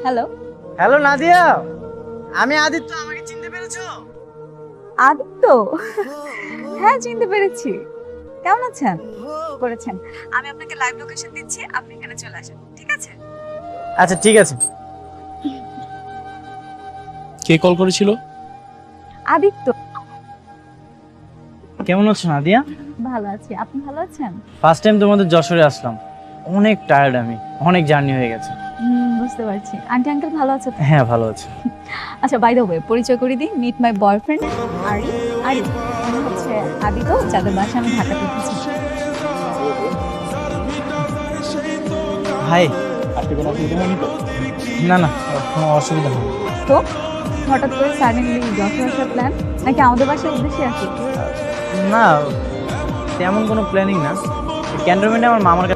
Hello. Hello Nadia, আমি আদিত্য। আমাকে চিনতে পেরেছো? আদিত্য? হ্যাঁ, চিনতে পেরেছি। কেমন আছেন? করেছেন। আমি আপনাকে লাইভ লোকেশন দিচ্ছি, আপনি এখানে চলে আসেন, ঠিক আছে? আচ্ছা ঠিক আছে। কে কল করেছিল? আদিত্য। কেমন আছো নাদিয়া? ভালো আছি, আপনি ভালো আছেন? ফার্স্ট টাইম তোমাদের যশোরে আসলাম। অনেক টায়ার্ড, আমি অনেক জার্নি হয়ে গেছে। বুঝতে পারছি। আন্টি আঙ্কেল ভালো আছে তো? হ্যাঁ ভালো আছি। আচ্ছা, বাই দ্য ওয়ে, পরিচয় করে দিই। মিট মাই বয়ফ্রেন্ড আরি। আরি উনি হচ্ছে আদিত্য, যাদের বাসায় আমি ঢাকাতে উঠেছি। হাই। আজকে কোনো অসুবিধা হয়নি তো? না না, কোনো অসুবিধা নেই। তো হঠাৎ করে সাডেনলি যশোর আসার প্ল্যান, নাকি আমাদের বাসার উদ্দেশ্যে আসি? না, তেমন কোনো প্ল্যানিং না। ক্যান্টনমেন্টে আমার মামার